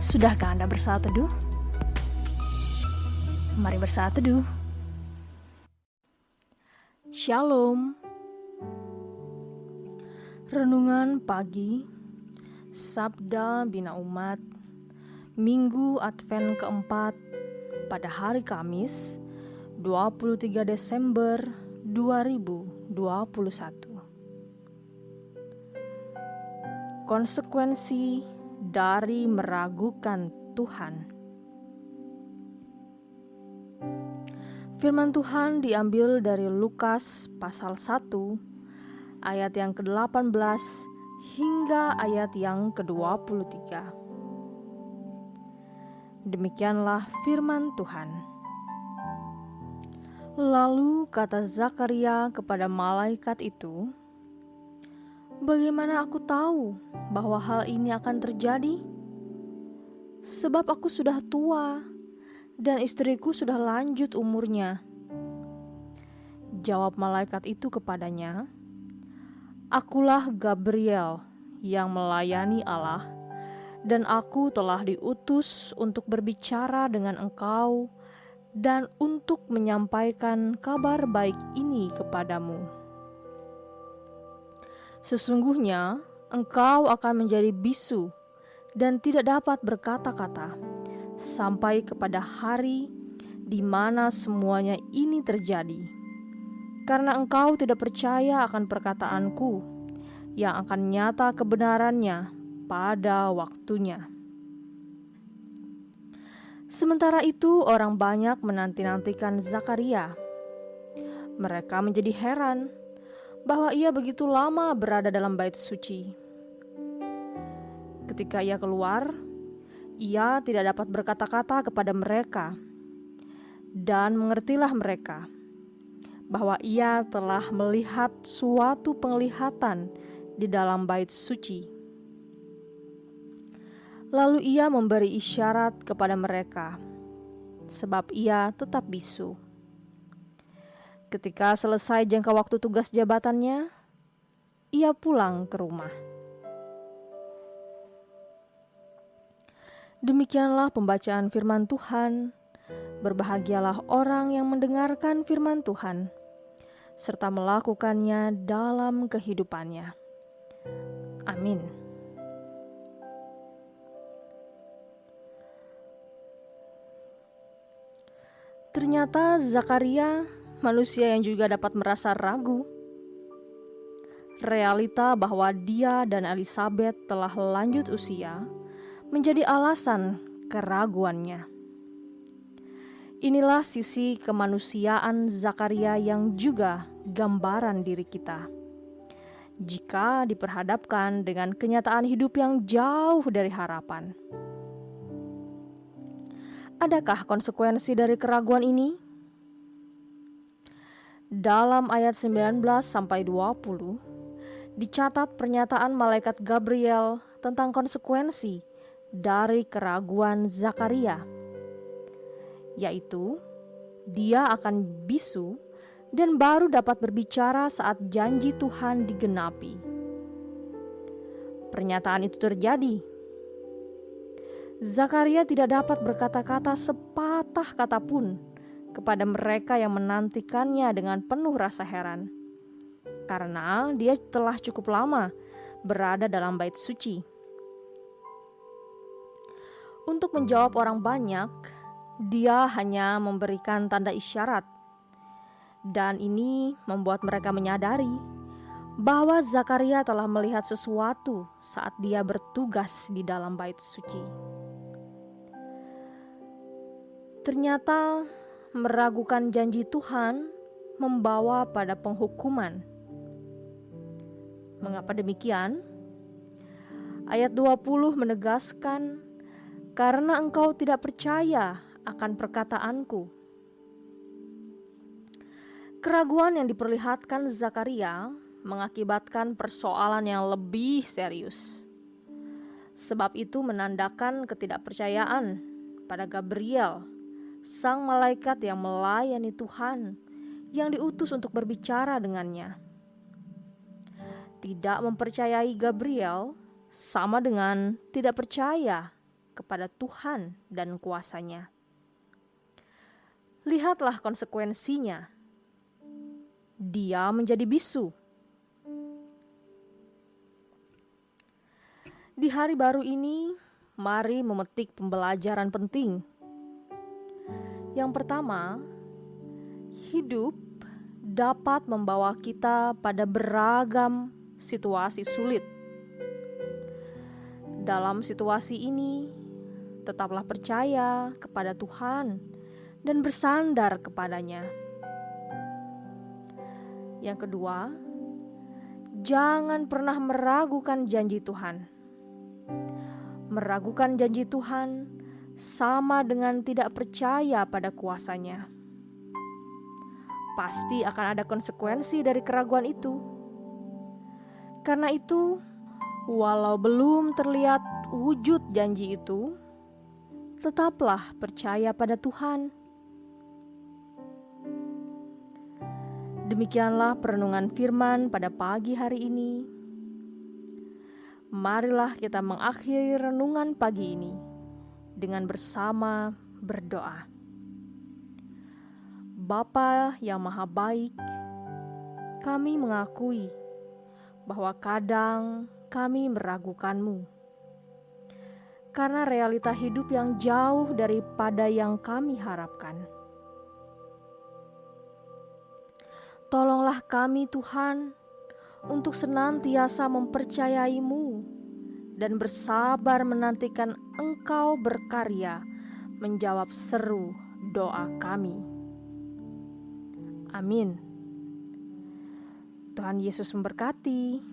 Sudahkah Anda bersaat teduh? Mari bersaat teduh. Shalom. Renungan pagi, Sabda Bina Umat, Minggu Advent keempat, pada hari Kamis, 23 Desember 2021. Konsekuensi dari meragukan Tuhan. Firman Tuhan diambil dari Lukas pasal 1 ayat yang ke-18 hingga ayat yang ke-23. Demikianlah firman Tuhan. Lalu kata Zakaria kepada malaikat itu, "Bagaimana aku tahu bahwa hal ini akan terjadi? Sebab aku sudah tua dan istriku sudah lanjut umurnya." Jawab malaikat itu kepadanya, "Akulah Gabriel yang melayani Allah, dan aku telah diutus untuk berbicara dengan engkau dan untuk menyampaikan kabar baik ini kepadamu. Sesungguhnya engkau akan menjadi bisu dan tidak dapat berkata-kata sampai kepada hari di mana semuanya ini terjadi, karena engkau tidak percaya akan perkataanku yang akan nyata kebenarannya pada waktunya." Sementara itu orang banyak menanti-nantikan Zakaria. Mereka menjadi heran bahwa ia begitu lama berada dalam bait suci. Ketika ia keluar, ia tidak dapat berkata-kata kepada mereka, dan mengertilah mereka bahwa ia telah melihat suatu penglihatan di dalam bait suci. Lalu ia memberi isyarat kepada mereka, sebab ia tetap bisu. Ketika selesai jangka waktu tugas jabatannya, ia pulang ke rumah. Demikianlah pembacaan firman Tuhan. Berbahagialah orang yang mendengarkan firman Tuhan, serta melakukannya dalam kehidupannya. Amin. Ternyata Zakaria manusia yang juga dapat merasa ragu. Realita bahwa dia dan Elizabeth telah lanjut usia menjadi alasan keraguannya. Inilah sisi kemanusiaan Zakaria yang juga gambaran diri kita. Jika diperhadapkan dengan kenyataan hidup yang jauh dari harapan. Adakah konsekuensi dari keraguan ini? Dalam ayat 19-20 dicatat pernyataan malaikat Gabriel tentang konsekuensi dari keraguan Zakaria, yaitu dia akan bisu dan baru dapat berbicara saat janji Tuhan digenapi. Pernyataan itu terjadi. Zakaria tidak dapat berkata-kata sepatah kata pun kepada mereka yang menantikannya dengan penuh rasa heran, karena dia telah cukup lama berada dalam bait suci. Untuk menjawab orang banyak, dia hanya memberikan tanda isyarat, dan ini membuat mereka menyadari bahwa Zakaria telah melihat sesuatu saat dia bertugas di dalam bait suci. Ternyata meragukan janji Tuhan membawa pada penghukuman. Mengapa demikian? Ayat 20 menegaskan, "Karena engkau tidak percaya akan perkataanku." Keraguan yang diperlihatkan Zakaria mengakibatkan persoalan yang lebih serius. Sebab itu menandakan ketidakpercayaan pada Gabriel, sang malaikat yang melayani Tuhan, yang diutus untuk berbicara dengannya. Tidak mempercayai Gabriel sama dengan tidak percaya kepada Tuhan dan kuasa-Nya. Lihatlah konsekuensinya. Dia menjadi bisu. Di hari baru ini, mari memetik pembelajaran penting. Yang pertama, hidup dapat membawa kita pada beragam situasi sulit. Dalam situasi ini, tetaplah percaya kepada Tuhan dan bersandar kepadanya. Yang kedua, jangan pernah meragukan janji Tuhan. Meragukan janji Tuhan sama dengan tidak percaya pada kuasa-Nya. Pasti akan ada konsekuensi dari keraguan itu. Karena itu, walau belum terlihat wujud janji itu, tetaplah percaya pada Tuhan. Demikianlah perenungan firman pada pagi hari ini. Marilah kita mengakhiri renungan pagi ini dengan bersama berdoa. Bapa yang Maha Baik, kami mengakui bahwa kadang kami meragukan-Mu karena realita hidup yang jauh daripada yang kami harapkan. Tolonglah kami Tuhan untuk senantiasa mempercayai-Mu dan bersabar menantikan Engkau berkarya menjawab seru doa kami. Amin. Tuhan Yesus memberkati.